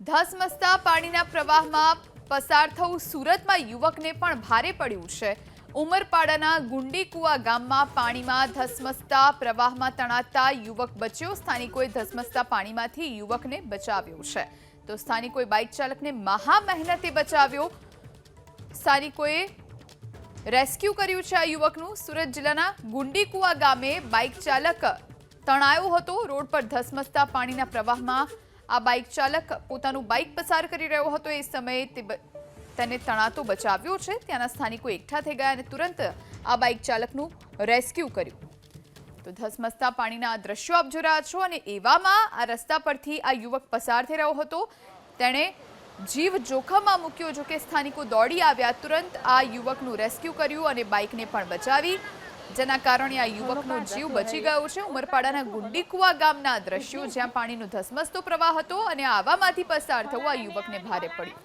ધસમસતા પાણીના પ્રવાહમાં પસાર થવું સુરતમાં યુવકને પણ ભારે પડ્યું છે। ઉમરપાડાના ગુંડીકુવા ગામમાં પાણીમાં ધસમસતા પ્રવાહમાં તણાતા યુવક બચ્યો। સ્થાનિકોએ ધસમસતા પાણીમાંથી યુવકને બચાવ્યો છે, તો સ્થાનિકોએ બાઇક ચાલકને મહા મહેનતે બચાવ્યો। સ્થાનિકોએ રેસ્ક્યુ કર્યું છે આ યુવકનું। સુરત જિલ્લાના ગુંડીકુવા ગામે બાઇક ચાલક તણાયો હતો। રોડ પર ધસમસતા પાણીના પ્રવાહમાં આ બાઇક ચાલક પોતાનું બાઇક પસાર કરી રહ્યો હતો, એ સમયે તેને તણાતો બચાવ્યો છે। ત્યાંના સ્થાનિકો એકઠા થઈ ગયા અને તુરંત આ બાઇક ચાલકનું રેસ્ક્યુ કર્યું। તો ધસમસતા પાણીના આ દ્રશ્યો આપ જોઈ રહ્યા છો, અને એવામાં આ રસ્તા પરથી આ યુવક પસાર થઈ રહ્યો હતો। તેણે જીવ જોખમમાં મૂક્યો, જો કે સ્થાનિકો દોડી આવ્યા, તુરંત આ યુવકનું રેસ્ક્યુ કર્યું અને બાઇકને પણ બચાવી, જેના કારણે આ યુવકનો જીવ બચી ગયો છે। ઉમરપાડાના ગુંડીકુવા ગામના દ્રશ્યો, જ્યાં પાણીનો ધસમસતો પ્રવાહ હતો અને આવામાંથી પસાર થવું આ યુવકને ભારે પડ્યું।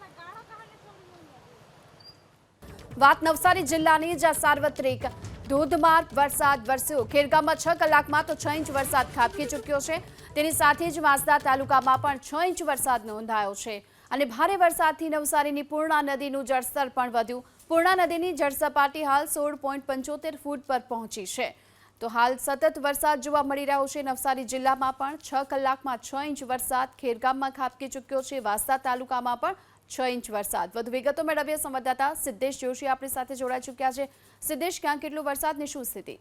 વાત નવસારી જિલ્લાની, જ્યાં સાર્વત્રિક ધોધમાર વરસાદ વરસ્યો। ખેરગામમાં 6 કલાકમાં તો 6 ઇંચ વરસાદ ખાબકી ચૂક્યો છે। તેની સાથે જ વાંસદા તાલુકામાં પણ 6 ઇંચ વરસાદ નોંધાયો છે, અને ભારે વરસાદથી નવસારીની પૂર્ણા નદીનું જળસ્તર પણ વધ્યું। પૂર્ણા નદીની જળસપાટી હાલ 16.75 ફૂટ પર પહોંચી છે। તો હાલ સતત વરસાદ જોવા મળી રહ્યો છે। નવસારી જિલ્લામાં પણ 6 કલાકમાં 6 ઇંચ વરસાદ ખેરગામમાં ખાબકી ચૂક્યો છે। વાંસદા તાલુકામાં પણ 6 ઇંચ વરસાદ। વધુ વિગતો મેળવીએ સંવાદદાતા સિદ્ધેશ જોશી આપણી સાથે જોડાઈ ચૂક્યા છે। સિદ્ધેશ, ક્યાં કેટલો વરસાદની શું સ્થિતિ?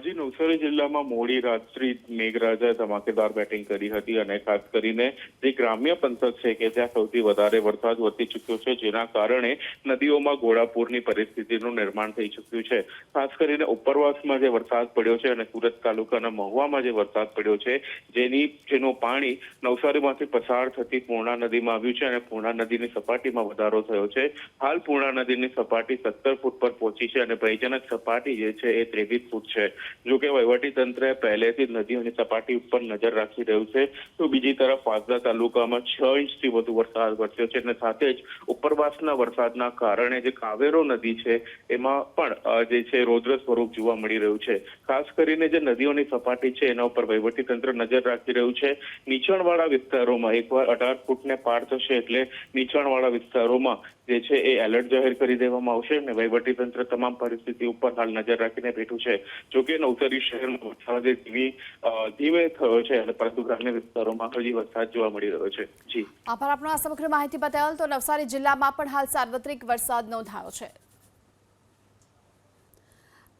જી, નવસારી જિલ્લામાં મોડી રાત્રિ મેઘરાજાએ ધમાકેદાર બેટિંગ કરી હતી, અને ખાસ કરીને જે ગ્રામ્ય પંથક છે કે જ્યાં સૌથી વધારે વરસાદ વધી ચૂક્યો છે, જેના કારણે નદીઓમાં ઘોડાપૂરની પરિસ્થિતિનું નિર્માણ થઈ ચૂક્યું છે। ખાસ કરીને ઉપરવાસમાં જે વરસાદ પડ્યો છે અને સુરત તાલુકાના મહુવામાં જે વરસાદ પડ્યો છે, જેનું પાણી નવસારીમાંથી પસાર થતી પૂર્ણા નદીમાં આવ્યું છે, અને પૂર્ણા નદીની સપાટીમાં વધારો થયો છે। હાલ પૂર્ણા નદીની સપાટી 17 ફૂટ પર પહોંચી છે, અને ભયજનક સપાટી જે છે એ 23 ફૂટ છે। જો કે વહીવટીતંત્ર પહેલેથી નદીઓની સપાટી ઉપર નજર રાખી રહ્યું છે। તો બીજી તરફ વાંસદા તાલુકામાં 6 ઇંચથી વધુ વરસાદ વરસ્યો છે, અને સાથે જ ઉપરવાસના વરસાદના કારણે જે કાવેરો નદી છે એમાં પણ જે છે રૌદ્ર સ્વરૂપ જોવા મળી રહ્યું છે। ખાસ કરીને જે નદીઓની સપાટી છે એના ઉપર વહીવટીતંત્ર નજર રાખી રહ્યું છે। નીચાણવાળા વિસ્તારોમાં એકવાર 18 ફૂટને પાર થશે એટલે નીચાણવાળા વિસ્તારોમાં જે છે એ એલર્ટ જાહેર કરી દેવામાં આવશે, અને વહીવટીતંત્ર તમામ પરિસ્થિતિ ઉપર હાલ નજર રાખીને બેઠું છે। જોકે નવસારી શહેરમાં વરસાદ ધીમે થયો છે, અને પરંતુ ગ્રામ્ય વિસ્તારોમાં હજી વરસાદ જોવા મળી રહ્યો છે। જી, આભાર આપનો આ સમગ્ર માહિતી બતાવેલ। તો નવસારી જિલ્લામાં પણ હાલ સાર્વત્રિક વરસાદ નોંધાયો છે।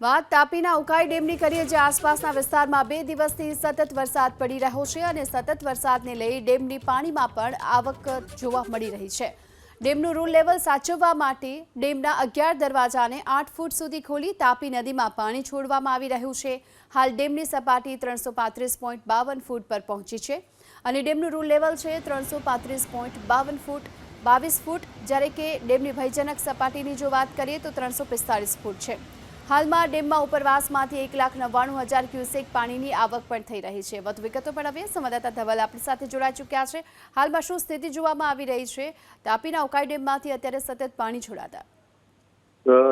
વાત તાપીના ઉકાઈ ડેમની કરીએ, જે આસપાસના વિસ્તારમાં 2 દિવસથી સતત વરસાદ પડી રહ્યો છે, અને સતત વરસાદને લઈ ડેમની પાણીમાં પણ આવક જોવા મળી રહી છે। ડેમનું રૂલ લેવલ સાચવવા માટે ડેમના 11 દરવાજાને 8 ફૂટ સુધી ખોલી તાપી નદીમાં પાણી છોડવામાં આવી રહ્યું છે। હાલ ડેમની સપાટી 335.52 ફૂટ પર પહોંચી છે, અને ડેમનું રૂલ લેવલ છે 335.52 ફૂટ 22 ફૂટ, જ્યારે કે ડેમની ભયજનક સપાટીની જો વાત કરીએ તો 345 ફૂટ છે। હાલમાં ડેમમાં ઉપરવાસમાંથી 1,99,000 ક્યુસેક પાણીની આવક પણ થઈ રહી છે। વધુ વિગતો પણ હવે સંવાદદાતા ધવલ આપણી સાથે જોડાઈ ચૂક્યા છે। હાલમાં શું સ્થિતિ જોવામાં આવી રહી છે તાપીના ઉકાઈ ડેમમાંથી અત્યારે સતત પાણી છોડાતા?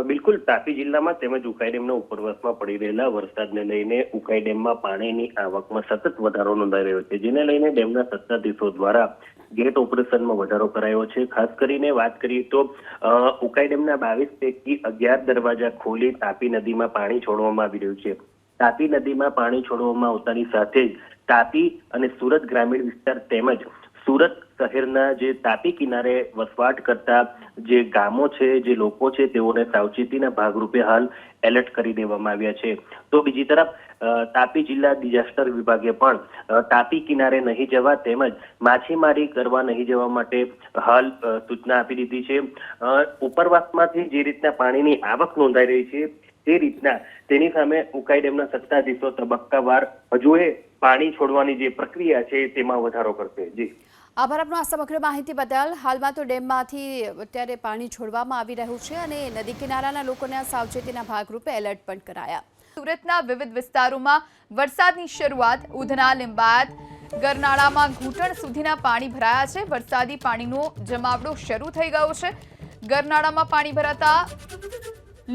બિલકુલ, તાપી જિલ્લામાં તેમજ ઉકાઈ ડેમના ઉપરવાસમાં પડી રહેલા વરસાદને લઈને ઉકાઈ ડેમમાં પાણીની આવકમાં સતત વધારો નોંધાઈ રહ્યો છે, જેને લઈને ડેમના સત્તાધીશો દ્વારા ગેટ ઓપરેશનમાં વધારો કરાયો છે। ખાસ કરીને વાત કરીએ તો ઉકાઈ ડેમના 22 પૈકી 11 દરવાજા ખોલી તાપી નદીમાં પાણી છોડવામાં આવી રહ્યું છે। તાપી નદીમાં પાણી છોડવામાં આવતાની સાથે જ તાપી અને સુરત ગ્રામીણ વિસ્તાર તેમજ સુરત શહેરના જે તાપી કિનારે વસવાટ કરતા જે ગામો છે, જે લોકો છે, તેઓને સાવચેતીના ભાગરૂપે હાલ એલર્ટ કરી દેવામાં આવ્યા છે। તો બીજી તરફ તાપી જિલ્લા ડિઝાસ્ટર વિભાગે પણ તાપી કિનારે નહીં જવા તેમજ માછીમારી કરવા નહીં જવા માટે હાલ સૂચના આપી દીધી છે। ઉપરવાસમાંથી જે રીતના પાણીની આવક નોંધાઈ રહી છે, તે રીતના તેની સામે ઉકાઈ ડેમના સત્તાધીશો તબક્કાવાર હજુ પાણી છોડવાની જે પ્રક્રિયા છે તેમાં વધારો કરશે। જી, આભાર આપનો આ સમગ્ર માહિતી બદલ। હાલમાં તો ડેમમાંથી અત્યારે પાણી છોડવામાં આવી રહ્યું છે, અને નદી કિનારાના લોકોને સાવચેતીના ભાગરૂપે એલર્ટ પણ કરાયા। સુરતના વિવિધ વિસ્તારોમાં વરસાદની શરૂઆત। ઉધના, લીંબાયત, ગરનાળામાં ઘૂંટણ સુધીના પાણી ભરાયા છે। વરસાદી પાણીનો જમાવડો શરૂ થઈ ગયો છે। ગરનાળામાં પાણી ભરાતા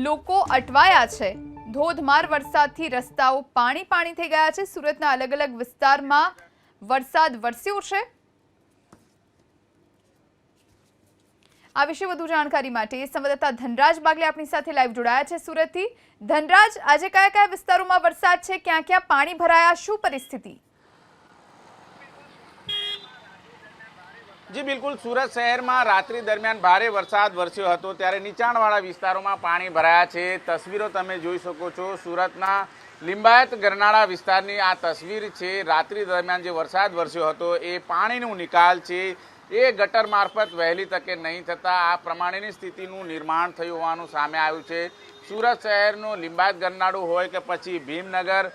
લોકો અટવાયા છે। ધોધમાર વરસાદથી રસ્તાઓ પાણી થઈ ગયા છે। સુરતના અલગ અલગ વિસ્તારમાં વરસાદ વરસ્યો છે। આ વિશે વધુ જાણકારી માટે સંવાદદાતા ધનરાજ બાગલે આપણી સાથે લાઈવ જોડાયા છે સુરતથી. ધનરાજ, આજે કયા કયા વિસ્તારોમાં વરસાદ છે, ક્યાં ક્યાં પાણી ભરાયા, શું પરિસ્થિતિ? જી બિલકુલ, સુરત શહેરમાં રાત્રિ દરમિયાન ભારે વરસાદ વરસ્યો હતો ત્યારે નીચાણવાળા વિસ્તારોમાં પાણી ભરાયા છે. તસવીરો તમે જોઈ શકો છો. સુરતના લિંબાયત ગરનાળા વિસ્તારની આ તસવીર છે. રાત્રિ દરમિયાન જે વરસાદ વરસ્યો હતો એ પાણીનું નિકાલ છે એ ગટર મારફત વહેલી તકે નહીં થતા આ પ્રમાણેની સ્થિતિનું નિર્માણ થયું હોવાનું સામે આવ્યું છે. સુરત શહેરનું લિંબાયત ગરનાળું હોય કે પછી ભીમનગર,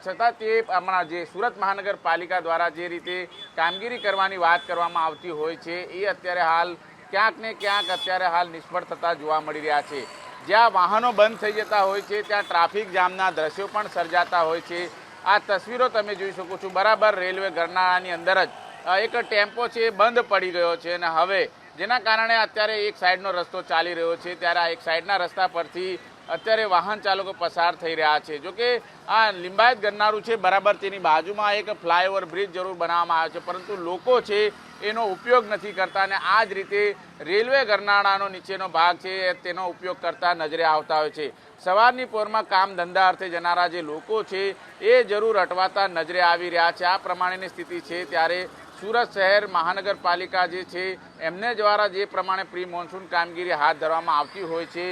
છતાં તે હમણાં જે સુરત મહાનગરપાલિકા દ્વારા જે રીતે કામગીરી કરવાની વાત કરવામાં આવતી હોય છે એ અત્યારે હાલ ક્યાંક ને ક્યાંક અત્યારે હાલ નિષ્ફળ થતા જોવા મળી રહ્યા છે. જ્યાં વાહનો બંધ થઈ જતા હોય છે ત્યાં ટ્રાફિક જામના દ્રશ્યો પણ સર્જાતા હોય છે. આ તસવીરો તમે જોઈ શકો છો. બરાબર રેલવે ગરનાળાની અંદર જ એક ટેમ્પો છે એ બંધ પડી ગયો છે અને હવે જેના કારણે અત્યારે એક સાઈડનો રસ્તો ચાલી રહ્યો છે ત્યારે આ એક સાઈડના રસ્તા પરથી અત્યારે વાહન ચાલકો પસાર થઈ રહ્યા છે. જોકે આ લિંબાયત ગરનાળું છે બરાબર તેની બાજુમાં એક ફ્લાયઓવર બ્રિજ જરૂર બનાવવામાં આવ્યો છે પરંતુ લોકો છે એનો ઉપયોગ નથી કરતા અને આ જ રીતે રેલવે ગરનાળાનો નીચેનો ભાગ છે તેનો ઉપયોગ કરતા નજરે આવતા હોય છે. સવારની પોરમાં કામ ધંધા અર્થે જનારા જે લોકો છે એ જરૂર અટવાતા નજરે આવી રહ્યા છે. આ પ્રમાણેની સ્થિતિ છે ત્યારે સુરત શહેર મહાનગરપાલિકા જે છે એમને દ્વારા જે પ્રમાણે પ્રી મોન્સૂન કામગીરી હાથ ધરવામાં આવતી હોય છે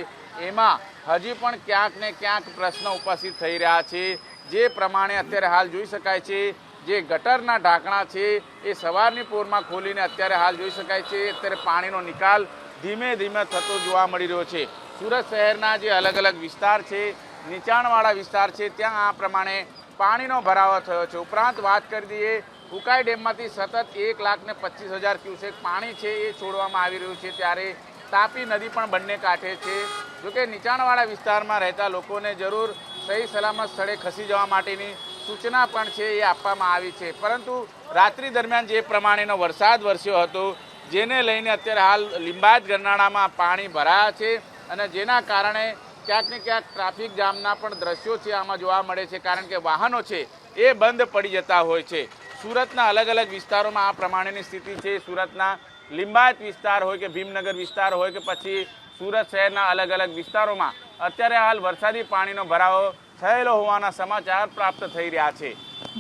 એમાં હજી પણ ક્યાંક ને ક્યાંક પ્રશ્ન ઉપસ્થિત થઈ રહ્યા છે. જે પ્રમાણે અત્યારે હાલ જોઈ શકાય છે જે ગટરના ઢાંકણા છે એ સવારની પોરમાં ખોલીને અત્યારે હાલ જોઈ શકાય છે અત્યારે પાણીનો નિકાલ ધીમે ધીમે થતો જોવા મળી રહ્યો છે. સુરત શહેરના જે અલગ અલગ વિસ્તાર છે, નીચાણવાળા વિસ્તાર છે, ત્યાં આ પ્રમાણે પાણીનો ભરાવો થયો છે. ઉપરાંત વાત કરી દઈએ ઉકાઈ ડેમમાંથી સતત 1,25,000 ક્યુસેક પાણી છે એ છોડવામાં આવી રહ્યું છે ત્યારે તાપી નદી પણ બંને કાંઠે છે. જોકે નીચાણવાળા વિસ્તારમાં રહેતા લોકોને જરૂર સહી સલામત સ્થળે ખસી જવા માટેની સૂચના પણ છે એ આપવામાં આવી છે. પરંતુ રાત્રિ દરમિયાન જે પ્રમાણેનો વરસાદ વરસ્યો હતો જેને લઈને અત્યારે હાલ લિંબાયત ગરનાળામાં પાણી ભરાયા છે અને જેના કારણે ક્યાંક ને ક્યાંક ટ્રાફિક જામના પણ દ્રશ્યો છે આમાં જોવા મળે છે કારણ કે વાહનો છે એ બંધ પડી જતા હોય છે. સુરતના અલગ અલગ વિસ્તારોમાં આ પ્રમાણેની સ્થિતિ છે. સુરતના લિંબાયત વિસ્તાર હોય કે ભીમનગર વિસ્તાર હોય કે પછી સુરત શહેરના અલગ અલગ વિસ્તારોમાં અત્યારે હાલ વરસાદી પાણીનો ભરાવો થયેલો હોવાના સમાચાર પ્રાપ્ત થઈ રહ્યા છે.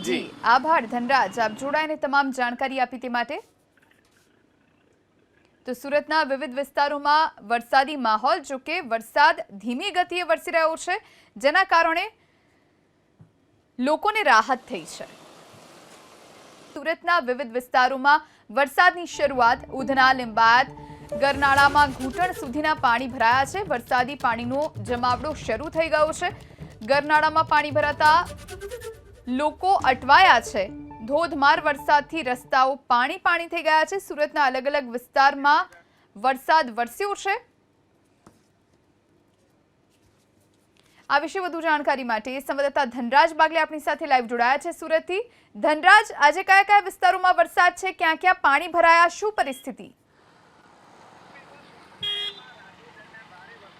જી આભાર ધનરાજ, આપ જોડાઈને તમામ જાણકારી આપી તે માટે. તો સુરતના વિવિધ વિસ્તારોમાં વરસાદી માહોલ, જો કે વરસાદ ધીમી ગતિએ વરસી રહ્યો છે જેના કારણે લોકોને રાહત થઈ છે. સુરતના વિવિધ વિસ્તારોમાં વરસાદની શરૂઆત ઉધના, લિંબાયત ગરનાળામાં ઘૂંટણ સુધીના પાણી ભરાયા છે. વરસાદી પાણીનો જમાવડો શરૂ થઈ ગયો છે. ગરનાળામાં પાણી ભરાતા લોકો અટવાયા છે. ધોધમાર વરસાદથી રસ્તાઓ પાણી થઈ ગયા છે. સુરતના અલગ અલગ વિસ્તારમાં વરસાદ વરસ્યો છે. આ વિશે વધુ જાણકારી માટે સંવાદદાતા ધનરાજ બાગલે આપણી સાથે લાઈવ જોડાયા છે સુરતથી. ધનરાજ, આજે કયા કયા વિસ્તારોમાં વરસાદ છે, ક્યાં ક્યાં પાણી ભરાયા, શું પરિસ્થિતિ?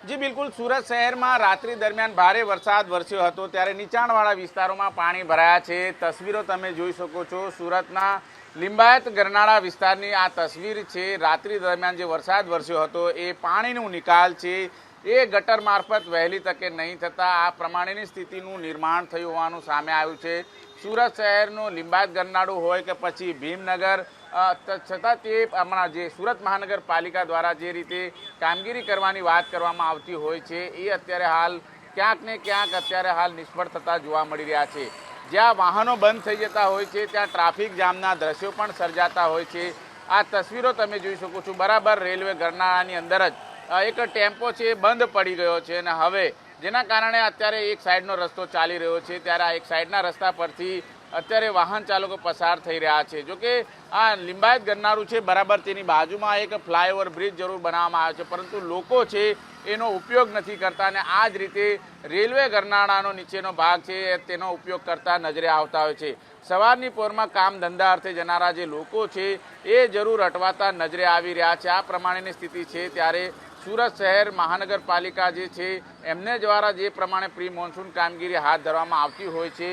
જી બિલકુલ, સુરત શહેરમાં રાત્રિ દરમિયાન ભારે વરસાદ વરસ્યો હતો ત્યારે નીચાણવાળા વિસ્તારોમાં પાણી ભરાયા છે. તસવીરો તમે જોઈ શકો છો. સુરતના લિંબાયત ગરનાળા વિસ્તારની આ તસવીર છે. રાત્રિ દરમિયાન જે વરસાદ વરસ્યો હતો એ પાણીનું નિકાલ છે એ ગટર મારફત વહેલી તકે નહીં થતા આ પ્રમાણેની સ્થિતિનું નિર્માણ થયું હોવાનું સામે આવ્યું છે. સુરત શહેરનું લિંબાયત ગરનાળું હોય કે પછી ભીમનગર, છતાં તે હમણાં જે સુરત મહાનગરપાલિકા દ્વારા જે રીતે કામગીરી કરવાની વાત કરવામાં આવતી હોય છે એ અત્યારે હાલ ક્યાંક ને ક્યાંક અત્યારે હાલ નિષ્ફળ થતા જોવા મળી રહ્યા છે. જ્યાં વાહનો બંધ થઈ જતા હોય છે ત્યાં ટ્રાફિક જામના દ્રશ્યો પણ સર્જાતા હોય છે. આ તસવીરો તમે જોઈ શકો છો. બરાબર રેલવે ગરનાળાની અંદર જ એક ટેમ્પો છે એ બંધ પડી ગયો છે અને હવે જેના કારણે અત્યારે એક સાઈડનો રસ્તો ચાલી રહ્યો છે ત્યારે આ એક સાઈડના રસ્તા પરથી અત્યારે વાહન ચાલકો પસાર થઈ રહ્યા છે. જોકે આ લિંબાયત ગરનાળું છે બરાબર તેની બાજુમાં એક ફ્લાયઓવર બ્રિજ જરૂર બનાવવામાં આવ્યો છે પરંતુ લોકો છે એનો ઉપયોગ નથી કરતા અને આ જ રીતે રેલવે ગરનાળાનો નીચેનો ભાગ છે તેનો ઉપયોગ કરતા નજરે આવતા હોય છે. સવારની પોરમાં કામ ધંધા અર્થે જનારા જે લોકો છે એ જરૂર અટવાતા નજરે આવી રહ્યા છે. આ પ્રમાણેની સ્થિતિ છે ત્યારે સુરત શહેર મહાનગરપાલિકા જે છે એમને દ્વારા જે પ્રમાણે પ્રી મોન્સૂન કામગીરી હાથ ધરવામાં આવતી હોય છે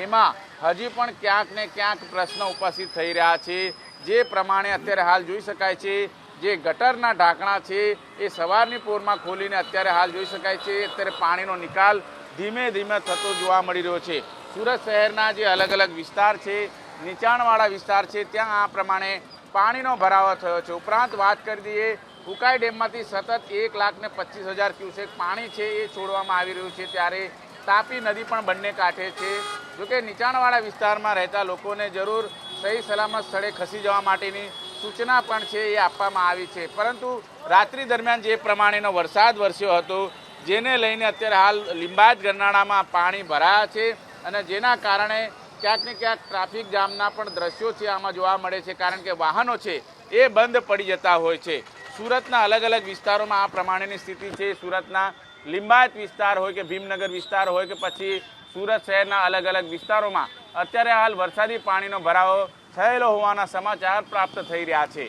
એમાં હજી પણ ક્યાંક ને ક્યાંક પ્રશ્ન ઉપસ્થિત થઈ રહ્યા છે. જે પ્રમાણે અત્યારે હાલ જોઈ શકાય છે જે ગટરના ઢાંકણા છે એ સવારની પોરમાં ખોલીને અત્યારે હાલ જોઈ શકાય છે અત્યારે પાણીનો નિકાલ ધીમે ધીમે થતો જોવા મળી રહ્યો છે. સુરત શહેરના જે અલગ અલગ વિસ્તાર છે, નીચાણવાળા વિસ્તાર છે, ત્યાં આ પ્રમાણે પાણીનો ભરાવો થયો છે. ઉપરાંત વાત કરી દઈએ, ઉકાઈ ડેમમાંથી સતત 1,25,000 ક્યુસેક પાણી છે એ છોડવામાં આવી રહ્યું છે, ત્યારે તાપી નદી પણ બંને કાંઠે છે. જોકે નીચાણવાળા વિસ્તારમાં રહેતા લોકોને જરૂર સહી સલામત સ્થળે ખસી જવા માટેની સૂચના પણ છે એ આપવામાં આવી છે. પરંતુ રાત્રિ દરમિયાન જે પ્રમાણેનો વરસાદ વરસ્યો હતો, જેને લઈને અત્યારે હાલ લિંબાયત ગરનાળામાં પાણી ભરાયા છે અને જેના કારણે ક્યાંક ને ક્યાંક ટ્રાફિક જામના પણ દ્રશ્યો છે આમાં જોવા મળે છે, કારણ કે વાહનો છે એ બંધ પડી જતા હોય છે. સુરતના અલગ અલગ વિસ્તારોમાં આ પ્રમાણેની સ્થિતિ છે. સુરતના લિંબાયત વિસ્તાર હોય કે ભીમનગર વિસ્તાર હોય કે પછી સુરત શહેરના અલગ અલગ વિસ્તારોમાં અત્યારે હાલ વરસાદી પાણીનો ભરાવો થયેલો હોવાના સમાચાર પ્રાપ્ત થઈ રહ્યા છે.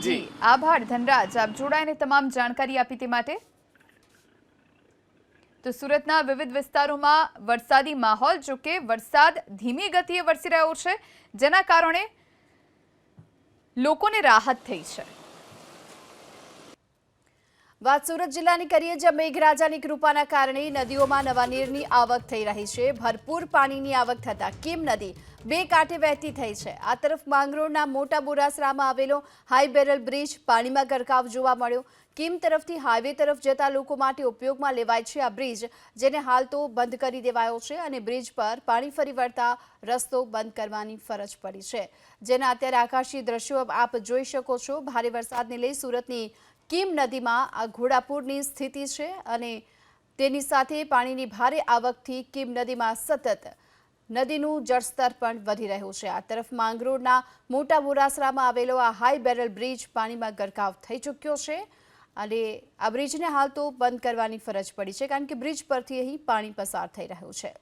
જી આભાર ધનરાજ, આપ જોડાઈને તમામ જાણકારી આપી તે માટે. તો સુરતના વિવિધ વિસ્તારોમાં વરસાદી માહોલ, જો કે વરસાદ ધીમી ગતિએ વરસી રહ્યો છે, જેના કારણે લોકોને રાહત થઈ છે. વાત સુરત જિલ્લાની કરીએ, જ્યાં મેઘરાજાની કૃપાના કારણે નદીઓમાં નવા નીરની આવક થઈ રહી છે. ભરપૂર પાણીની આવક થતા કીમ નદી બે કાંઠે વહેતી થઈ છે. આ તરફ માંગરોળના મોટા બોરાસરામાં આવેલો હાઈ બેરલ બ્રિજ પાણીમાં ગરકાવ જોવા મળ્યો. કીમ તરફથી હાઈવે તરફ જતા લોકો માટે ઉપયોગમાં લેવાય છે આ બ્રિજ, જેને હાલ તો બંધ કરી દેવાયો છે અને બ્રિજ પર પાણી ફરી વળતા રસ્તો બંધ કરવાની ફરજ પડી છે, જેના અત્યારે આકાશી દ્રશ્યો આપ જોઈ શકો છો. ભારે વરસાદને લઈ સુરતની કીમ નદીમાં આ ઘોડાપૂરની સ્થિતિ છે અને તેની સાથે પાણીની ભારે આવકથી કીમ નદીમાં સતત નદીનું જળસ્તર પણ વધી રહ્યું છે. આ તરફ માંગરોળના મોટા બોરાસરામાં આવેલો આ હાઈ બેરલ બ્રિજ પાણીમાં ગરકાવ થઈ ચૂક્યો છે અને આ બ્રિજને હાલ તો બંધ કરવાની ફરજ પડી છે, કારણ કે બ્રિજ પરથી અહીં પાણી પસાર થઈ રહ્યું છે.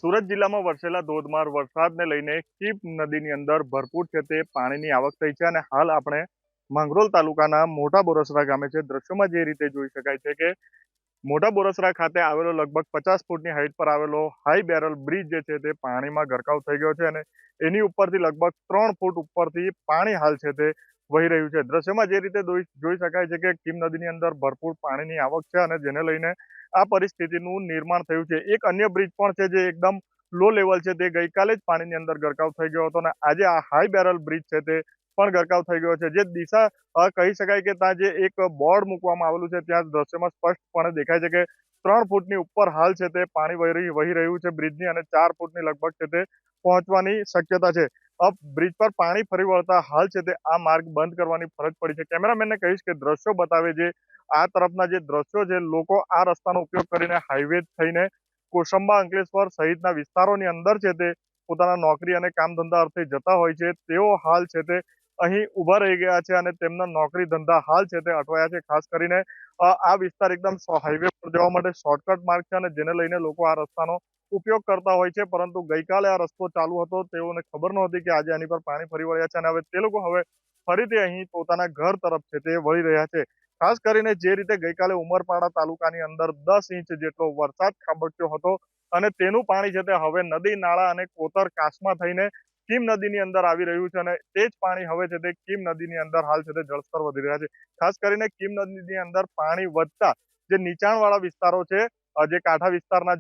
સુરત જિલ્લામાં વરસેલા ધોધમાર વરસાદને લઈને કીમ નદીની અંદર ભરપૂર છે તે પાણીની આવક થઈ છે અને હાલ આપણે માંગરોળ તાલુકાના મોટા બોરસરા ગામે છે. દ્રશ્યોમાં જે રીતે જોઈ શકાય છે કે મોટા બોરસરા ખાતે આવેલો લગભગ 50 ફૂટની હાઈટ પર આવેલો હાઈ બેરલ બ્રિજ જે છે તે પાણીમાં ગરકાવ થઈ ગયો છે અને એની ઉપરથી લગભગ 3 ફૂટ ઉપરથી પાણી હાલ છે તે વહી રહ્યું છે. દ્રશ્યમાં જે રીતે જોઈ શકાય છે કે કીમ નદીની અંદર ભરપૂર પાણીની આવક છે અને જેને લઈને આ પરિસ્થિતિનું નિર્માણ થયું છે. એક અન્ય બ્રિજ પણ છે જે એકદમ લો લેવલ છે, તે ગઈકાલે જ પાણીની અંદર ગરકાવ થઈ ગયો હતો અને આજે આ હાઈ બેરલ બ્રિજ છે તે પણ ગરકાવ થઈ ગયો છે. જે દિશા કહી શકાય કે ત્યાં જે એક બોર્ડ મૂકવામાં આવેલું છે, ત્યાં દ્રશ્યમાં સ્પષ્ટપણે દેખાય છે કે 3 ફૂટની ઉપર હાલ છે તે પાણી વહી રહ્યું છે બ્રિજની અને 4 ફૂટની લગભગ છે તે પહોંચવાની શક્યતા છે. બ્રિજ પર પાણી ફરી વળતા હાલ છે તે આ માર્ગ બંધ કરવાની ફરજ પડી છે. કેમેરામેનને કહીશ કે દ્રશ્યો બતાવે છે. આ તરફના જે દ્રશ્યો છે, લોકો આ રસ્તાનો ઉપયોગ કરીને હાઈવે થઈને કોસંબા, અંકલેશ્વર સહિતના વિસ્તારોની અંદર છે તે પોતાના નોકરી અને કામ ધંધા અર્થે જતા હોય છે. તેઓ હાલ છે તે અહીં ઉભા રહી ગયા છે અને તેમના નોકરી ધંધા હાલ છે તે અટવાયા છે. ખાસ કરીને આ વિસ્તાર એકદમ હાઈવે પર જવા માટે શોર્ટકટ માર્ગ છે અને જેને લઈને લોકો આ રસ્તાનો ઉપયોગ કરતા હોય છે, પરંતુ ગઈકાલે આ રસ્તો ચાલુ હતો, તેઓને ખબર નહોતી કે આજે આની પર પાણી ફરી વળ્યા છે અને હવે તે લોકો ફરીથી અહીં પોતાના ઘર તરફ છે તે વળી રહ્યા છે. ખાસ કરીને જે રીતે ગઈકાલે ઉમરપાડા તાલુકાની અંદર 10 ઇંચ જેટલો વરસાદ ખાબક્યો હતો અને તેનું પાણી છે તે હવે નદી, નાળા અને કોતર કાંસમાં થઈને કીમ નદીની અંદર આવી રહ્યું છે અને તે જ પાણી હવે છે તે કીમ નદીની અંદર હાલ છે તે જળસ્તર વધી રહ્યા છે. ખાસ કરીને કીમ નદીની અંદર પાણી વધતા જે નીચાણવાળા વિસ્તારો છે, જે કાંઠા વિસ્તારના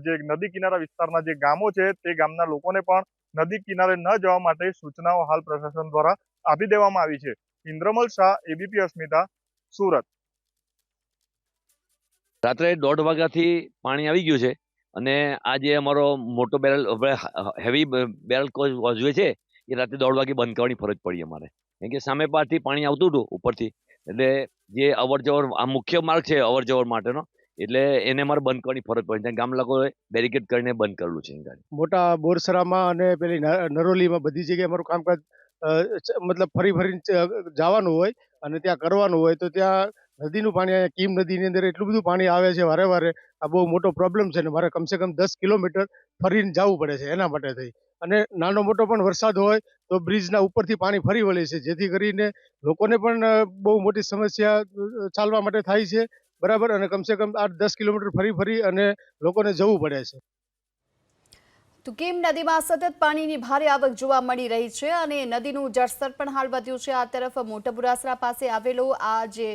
જે નદી કિનારા વિસ્તારના જે ગામો છે, તે ગામના લોકોને પણ નદી કિનારે ન જવા માટે સૂચનાઓ હાલ પ્રશાસન દ્વારા આપી દેવામાં આવી છે. ઇન્દ્રમલ શાહ, એબીપી અસ્મિતા, સુરત. રાત્રે 1:30 વાગ્યાથી પાણી આવી ગયું છે અને આ જે અમારો મોટો બેરલ હેવી બેરલ કોઝવે છે એ રાત્રે 1:30 વાગે બંધ કરવાની ફરજ પડી અમારે, કેમ કે સામે પારથી પાણી આવતું હતું ઉપરથી, એટલે જે અવર જવર આ મુખ્ય માર્ગ છે અવર જવર માટેનો, એટલે એને અમારે બંધ કરવાની ફરજ પડી. ત્યાં ગામ લોકોએ બેરિકેડ કરીને બંધ કરેલું છે. મોટા બોરસરામાં અને પેલી નરોલીમાં બધી જગ્યાએ અમારું કામકાજ મતલબ ફરીને જવાનું હોય અને ત્યાં કરવાનું હોય તો ત્યાં નદીનું પાણી, કીમ નદીની અંદર એટલું બધું પાણી આવે છે વારે. આ બહુ મોટો પ્રોબ્લેમ છે ને મારે કમસે કમ 10 કિલોમીટર ફરીને જવું પડે છે એના માટે થઈ. અને નાનો મોટો પણ વરસાદ હોય તો બ્રિજના ઉપરથી પાણી ફરી વળે છે, જેથી કરીને લોકોને પણ બહુ મોટી સમસ્યા ચાલવા માટે થાય છે, બરાબર. અને કમસે કમ 8-10 કિલોમીટર ફરી અને લોકોને જવું પડે છે. તો કેમ નદીમાં સતત પાણીની ભારે આવક જોવા મળી રહી છે અને નદીનું જળસ્તર પણ હાલ વધ્યું છે। આ તરફ મોટા બુરાસરા પાસે આવેલો આ જે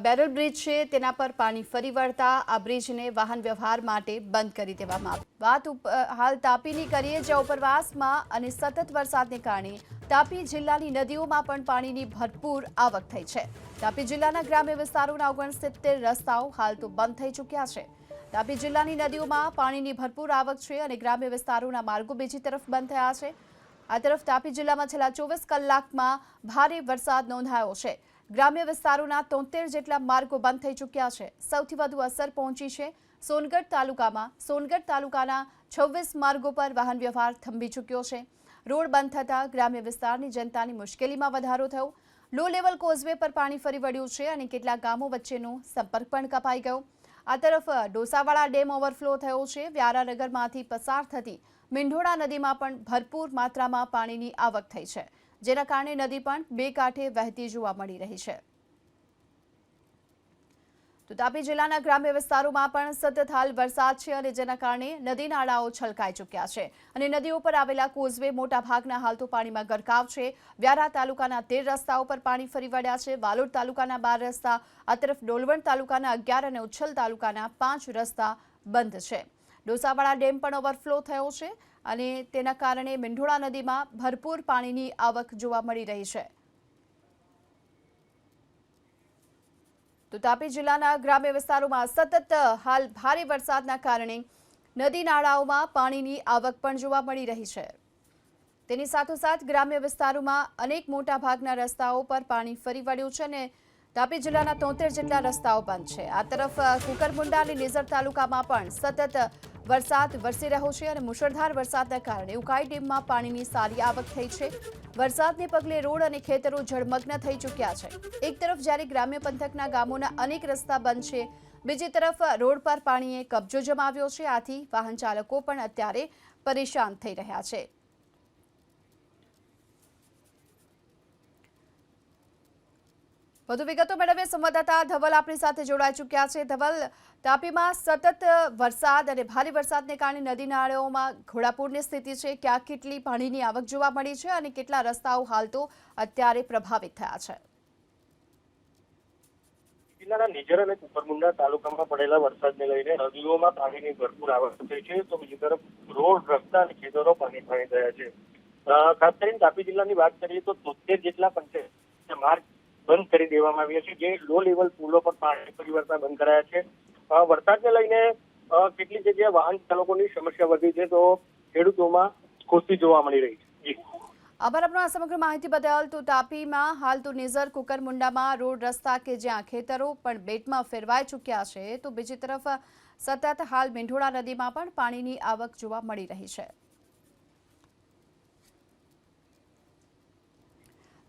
બેરલ બ્રિજ છે તેના પર પાણી ફરી વળતા આ બ્રિજને વાહન વ્યવહાર માટે બંધ કરી દેવામાં આવ્યો। વાત હાલ તાપીની કરીએ, જ્યાં ઉપરવાસમાં અને સતત વરસાદને કારણે તાપી જિલ્લાની નદીઓમાં પણ પાણીની ભરપૂર આવક થઈ છે। તાપી જિલ્લાના ગ્રામ્ય વિસ્તારોના 69 રસ્તાઓ હાલ તો બંધ થઈ ચૂક્યા છે। તાપી જિલ્લાની નદીઓમાં પાણીની ભરપૂર આવક છે અને ગ્રામ્ય વિસ્તારોના માર્ગો બીજી તરફ બંધ થયા છે। આ તરફ તાપી જિલ્લામાં છેલ્લા 24 કલાકમાં ભારે વરસાદ નોંધાયો છે। ગ્રામ્ય વિસ્તારોના 73 જેટલા માર્ગો બંધ થઈ ચૂક્યા છે। સૌથી વધુ અસર પહોંચી છે સોનગઢ તાલુકામાં। સોનગઢ તાલુકાના 26 માર્ગો પર વાહન વ્યવહાર થંભી ચૂક્યો છે। રોડ બંધ થતાં ગ્રામ્ય વિસ્તારની જનતાની મુશ્કેલીમાં વધારો થયો। લો લેવલ કોઝવે પર પાણી ફરી વળ્યું છે અને કેટલાક ગામો વચ્ચેનો સંપર્ક પણ કપાઈ ગયો। આ તરફ ડોસાવાડા ડેમ ઓવરફ્લો થયો છે। વ્યારાનગરમાંથી પસાર થતી મીંઢોળા નદીમાં પણ ભરપૂર માત્રામાં પાણીની આવક થઈ છે, જેના કારણે નદી પણ બે કાંઠે વહેતી જોવા મળી રહી છે। તો તાપી જિલ્લાના ગ્રામ્ય વિસ્તારોમાં પણ સતત હાલ વરસાદ છે અને જેના કારણે નદી નાળાઓ છલકાઈ ચૂક્યા છે અને નદીઓ પર આવેલા કોઝવે મોટાભાગના હાલ તો પાણીમાં ગરકાવ છે। વ્યારા તાલુકાના 13 રસ્તાઓ પર પાણી ફરી વળ્યા છે। વાલોડ તાલુકાના 12 રસ્તા, આ તરફ ડોલવણ તાલુકાના 11 અને ઉચ્છલ તાલુકાના 5 રસ્તા બંધ છે। ડોસાવાડા ડેમ પણ ઓવરફ્લો થયો છે અને તેના કારણે મીંઢોળા નદીમાં ભરપૂર પાણીની આવક જોવા મળી રહી છે। તો તાપી જિલ્લાના ગ્રામ્ય વિસ્તારોમાં સતત હાલ ભારે વરસાદના કારણે નદી નાળાઓમાં પાણીની આવક પણ જોવા મળી રહી છે। તેની સાથોસાથ ગ્રામ્ય વિસ્તારોમાં અનેક મોટા ભાગના રસ્તાઓ પર પાણી ફરી વળ્યું છે અને તાપી જિલ્લાના 73 જેટલા રસ્તાઓ બંધ છે। આ તરફ કુકરમુંડા અને નિઝર તાલુકામાં પણ સતત વરસાદ વરસી રહ્યો છે અને મુશળધાર વરસાદના કારણે ઉકાઈ ડેમમાં પાણીની સારી આવક થઈ છે। વરસાદને પગલે રોડ અને ખેતરો જળમગ્ન થઈ ચૂક્યા છે। એક તરફ જ્યારે ગ્રામ્ય પંથકના ગામોના અનેક રસ્તા બંધ છે, બીજી તરફ રોડ પર પાણીએ કબજો જમાવ્યો છે। આથી વાહન ચાલકો પણ અત્યારે પરેશાન થઈ રહ્યા છે। વધુ વિગતો મેળવીએ સંવાદદાતા ધવલ આપણી સાથે જોડાઈ ચૂક્યા છે। ધવલ, તાપીમાં સતત વરસાદ અને ભારે વરસાદને કારણે નદી નાળાઓમાં ઘોડાપૂરની સ્થિતિ છે। ક્યાં કેટલી પાણીની આવક જોવા મળી છે અને કેટલા રસ્તાઓ હાલ તો અત્યારે પ્રભાવિત થયા છે? જિલ્લાના નિઝર અને કુકરમુંડા તાલુકામાં પડેલા વરસાદને લઈને નદીઓમાં પાણીની ભરપૂર આવક થઈ છે, તો બીજી તરફ રોડ, રસ્તા અને ખેતરો પાણી થયા છે। ખાસ કરીને તાપી જિલ્લાની વાત કરીએ તો 73 જેટલા પંચાયત માર્ગ બંધ કરી દેવામાં આવ્યા છે, જે લો લેવલ પુલો પર પાણી ફરી વળતા બંધ કરાયા છે। વરસાદને લઈને કેટલીક જગ્યાએ વાહન ચાલકોની સમસ્યા વધી છે, તો ખેડૂતોમાં ખુશી જોવા મળી રહી છે। આભાર આપનો આ સમગ્ર માહિતી બદલ। તો તાપીમાં હાલ તો નિઝર કુકરમુંડામાં રોડ રસ્તા કે જ્યાં ખેતરો પણ બેટમાં ફેરવાઈ ચૂક્યા છે, તો બીજી તરફ સતત હાલ મીંઢોળા નદીમાં પણ પાણીની આવક જોવા મળી રહી છે।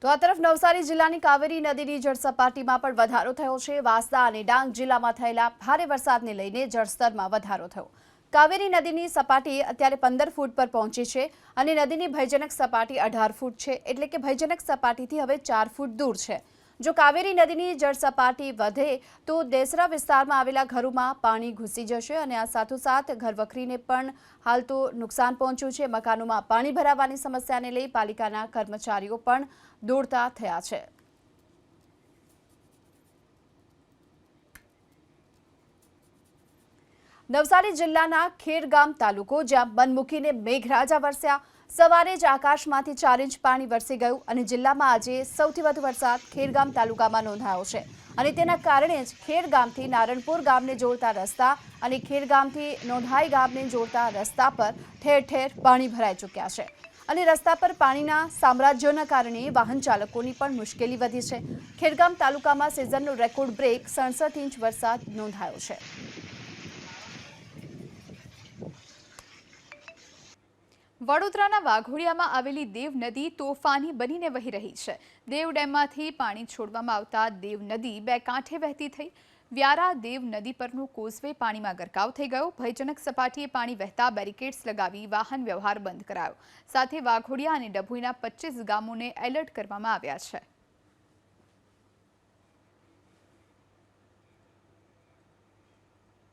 તો આ તરફ નવસારી જિલ્લાની કાવેરી નદીની જળસપાટીમાં પણ વધારો થયો છે। વાંસદા અને ડાંગ જિલ્લામાં થયેલા ભારે વરસાદને લઈને જળસ્તરમાં વધારો થયો। કાવેરી નદીની સપાટી અત્યારે 15 ફૂટ પર પહોંચી છે અને નદીની ભયજનક સપાટી 18 ફૂટ છે, એટલે કે ભયજનક સપાટીથી હવે 4 ફૂટ દૂર છે। જો કાવેરી નદીની જળસપાટી વધે તો દેસરા વિસ્તારમાં આવેલા ઘરોમાં પાણી ઘૂસી જશે અને આ સાથોસાથ ઘરવખરીને પણ હાલ તો નુકસાન પહોંચ્યું છે। મકાનોમાં પાણી ભરાવાની સમસ્યાને લઈ પાલિકાના કર્મચારીઓ પણ દોડતા થયા છે। નવસારી જિલ્લાના ખેરગામ તાલુકો, જ્યાં મનમુકીને મેઘરાજા વરસ્યા। સવારે જ આકાશમાંથી 4 ઇંચ પાણી વરસી ગયું અને જિલ્લામાં આજે સૌથી વધુ વરસાદ ખેરગામ તાલુકામાં નોંધાયો છે અને તેના કારણે જ ખેરગામથી નારણપુર ગામને જોડતા રસ્તા અને ખેરગામથી નોંધાઈ ગામને જોડતા રસ્તા પર ઠેર ઠેર પાણી ભરાઈ ચૂક્યા છે અને રસ્તા પર પાણીના સામ્રાજ્યોના કારણે વાહન ચાલકોની પણ મુશ્કેલી વધી છે। ખેરગામ તાલુકામાં સિઝનનો રેકોર્ડ બ્રેક 67 ઇંચ વરસાદ નોંધાયો છે। વડોદરાના વાઘોડિયામાં આવેલી દેવ નદી તોફાની બનીને વહી રહી છે। દેવ ડેમમાંથી પાણી છોડવામાં આવતા દેવ નદી બે કાંઠે વહેતી થઈ। વ્યારા દેવ નદી પરનો કોઝવે પાણીમાં ગરકાવ થઈ ગયો। ભયજનક સપાટીએ પાણી વહેતા બેરિકેડ્સ લગાવી વાહન વ્યવહાર બંધ કરાયો। સાથે વાઘોડિયા અને ડભોઈના 25 ગામોને એલર્ટ કરવામાં આવ્યા છે।